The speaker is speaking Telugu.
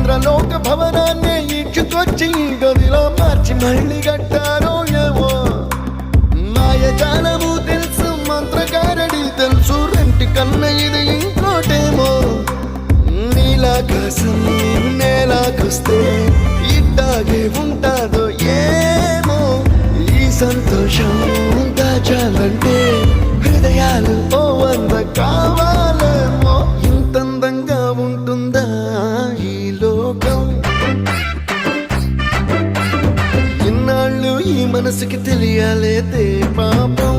ఇంద్రలోక భవనాన్ని ఈడ్చుకొచ్చి గదిలో మార్చి మళ్ళీ కట్టారో ఏమో మాయజాలము తెలుసు మంత్రగారడి తెలుసు రెంటి కన్న ఇది ఇంకోటేమో నీలాకాశం నేలాకొస్తే ఇట్టాగే ఉంటాదో ఏమో ఈ సంతోషం దాచాలంటే హృదయాలు ఓ వంద కావాలేమో ఇంతందంగా ఉంటుందా ఈ లోకం ఇన్నాళ్ళు ఈ మనసుకి తెలియాలేదే పాపం